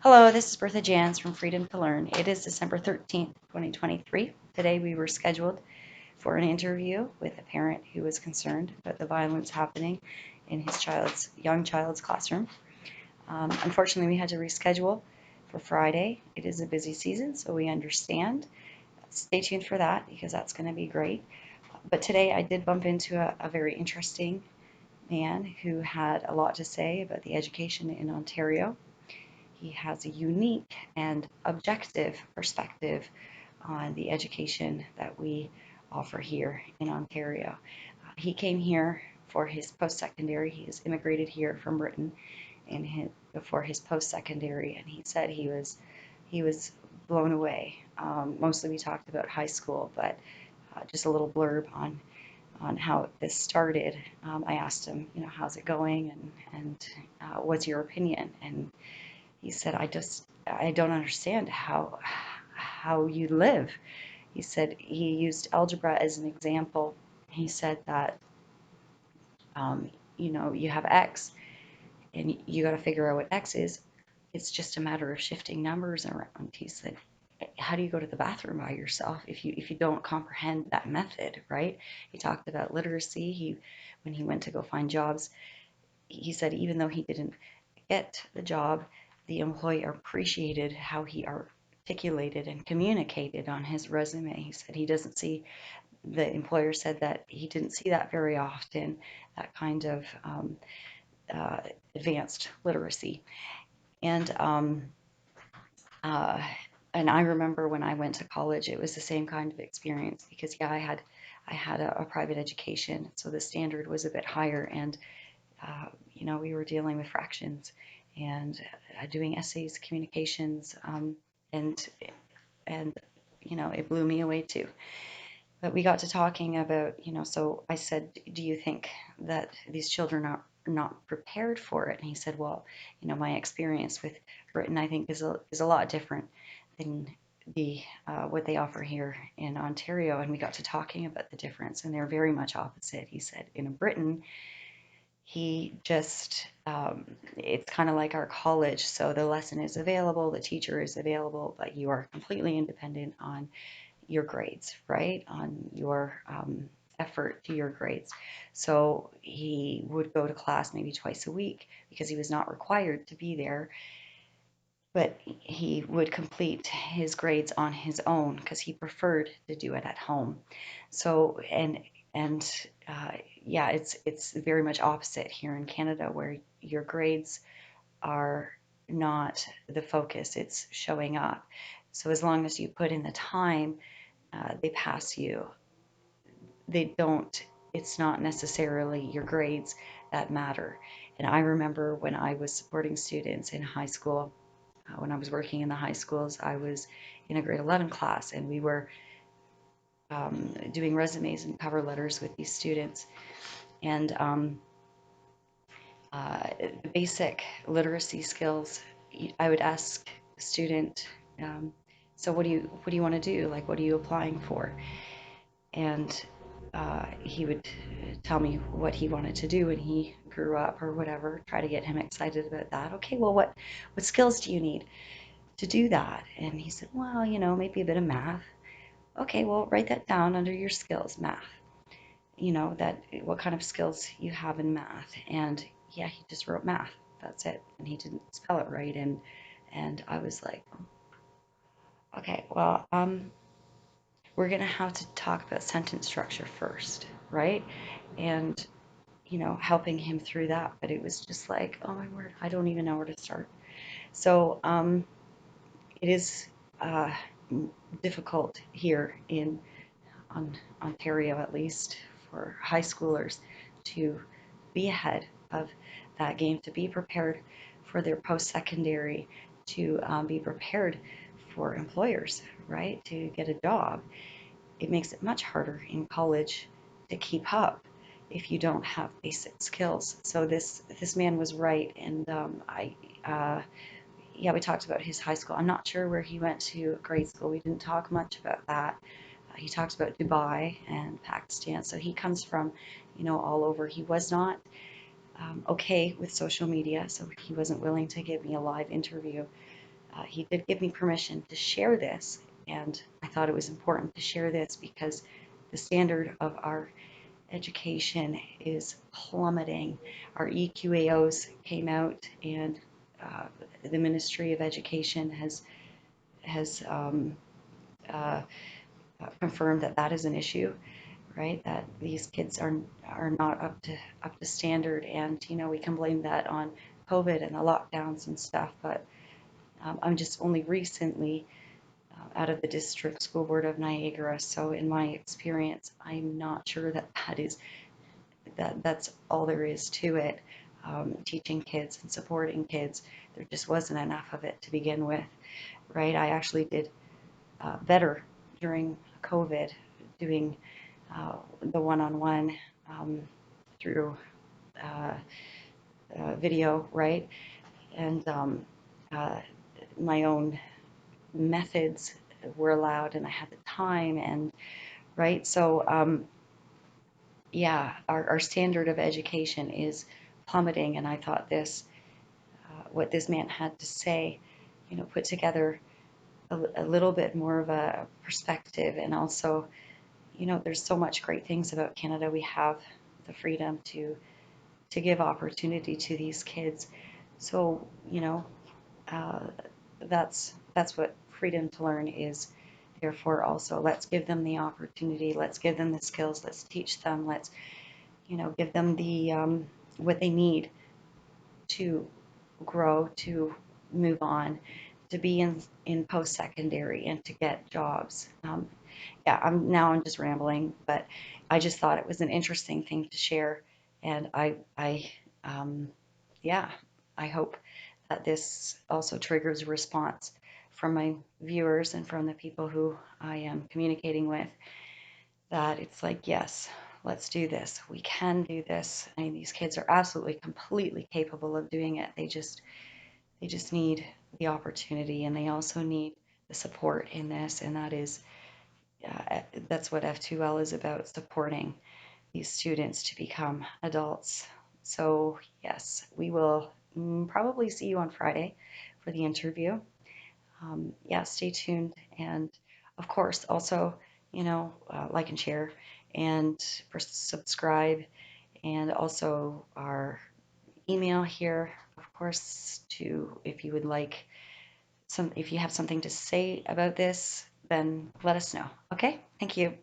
Hello, this is Bertha Jans from Freedom to Learn. It is December 13th, 2023. Today we were scheduled for an interview with a parent who was concerned about the violence happening in his young child's classroom. Unfortunately, we had to reschedule for Friday. It is a busy season, so we understand. Stay tuned for that because that's going to be great. But today I did bump into a very interesting man who had a lot to say about the education in Ontario. He has a unique and objective perspective on the education that we offer here in Ontario. He came here for his post-secondary. He has immigrated here from Britain before his post-secondary, and he said he was blown away. Mostly we talked about high school, but just a little blurb on how this started. I asked him, how's it going, and what's your opinion? And he said, I don't understand how you live. He said he used algebra as an example. He said that, you have X and you got to figure out what X is. It's just a matter of shifting numbers around. He said, how do you go to the bathroom by yourself if you don't comprehend that method, right? He talked about literacy. When he went to go find jobs, he said even though he didn't get the job, the employer appreciated how he articulated and communicated on his resume. He said he doesn't see, the employer said that he didn't see that very often, that kind of uh, advanced literacy. And uh, and I remember when I went to college, it was the same kind of experience because yeah, I had a private education, so the standard was a bit higher, and we were dealing with fractions and doing essays, communications, and and it blew me away too. But we got to talking about, so I said, do you think that these children are not prepared for it? And he said, well, my experience with Britain, I think, is a lot different than the what they offer here in Ontario. And we got to talking about the difference, and they're very much opposite. He said, in Britain, it's kind of like our college. So the lesson is available, the teacher is available, but you are completely independent on your grades, right? On your effort to your grades. So he would go to class maybe twice a week because he was not required to be there, but he would complete his grades on his own because he preferred to do it at home. So and uh, yeah, it's very much opposite here in Canada where your grades are not the focus; it's showing up. So as long as you put in the time, they pass you. They don't. It's not necessarily your grades that matter. And I remember when I was supporting students in high school, when I was working in the high schools, I was in a grade 11 class, and we were doing resumes and cover letters with these students. And the basic literacy skills, I would ask the student, um, so what do you want to do? Like, what are you applying for? And he would tell me what he wanted to do when he grew up or whatever, try to get him excited about that. Okay, well, what skills do you need to do that? And he said, well, maybe a bit of math. Okay, well, write that down under your skills, math. That what kind of skills you have in math. And yeah, he just wrote math. That's it. And he didn't spell it right. And I was like, okay, well, we're gonna have to talk about sentence structure first, right? And helping him through that. But it was just like, oh my word, I don't even know where to start. So it is uh, difficult here in Ontario, at least for high schoolers, to be ahead of that game, to be prepared for their post-secondary, to be prepared for employers, right? To get a job. It makes it much harder in college to keep up if you don't have basic skills. So this man was right, and uh, yeah, we talked about his high school. I'm not sure where he went to grade school. We didn't talk much about that. He talked about Dubai and Pakistan. So he comes from, all over. He was not okay with social media, so he wasn't willing to give me a live interview. he did give me permission to share this, and I thought it was important to share this because the standard of our education is plummeting. Our EQAOs came out, and uh, the Ministry of Education has uh, confirmed that that is an issue, right? That these kids are not up to standard, and we can blame that on COVID and the lockdowns and stuff. But I'm just only recently out of the district school board of Niagara, so in my experience, I'm not sure that that's all there is to it. Teaching kids and supporting kids, there just wasn't enough of it to begin with, right? I actually did better during COVID, doing the one-on-one um, through uh, video, right? And uh, my own methods were allowed, and I had the time, and right. So yeah, our standard of education is plummeting, and I thought what this man had to say, put together a little bit more of a perspective, and also, there's so much great things about Canada. We have the freedom to give opportunity to these kids. So, uh, that's what freedom to learn is there for also. Let's give them the opportunity. Let's give them the skills. Let's teach them. Let's, give them the what they need to grow, to move on, to be in post-secondary and to get jobs. Yeah, I'm just rambling, but I just thought it was an interesting thing to share, and um, yeah, I hope that this also triggers a response from my viewers and from the people who I am communicating with, that it's like, yes, let's do this. We can do this. I mean, these kids are absolutely, completely capable of doing it. They just need the opportunity, and they also need the support in this, and that's what F2L is about, supporting these students to become adults. So yes, we will probably see you on Friday for the interview. Yeah, stay tuned, and of course, also, like and share and subscribe, and also our email here, of course, to if you would like if you have something to say about this, then let us know. Okay, thank you.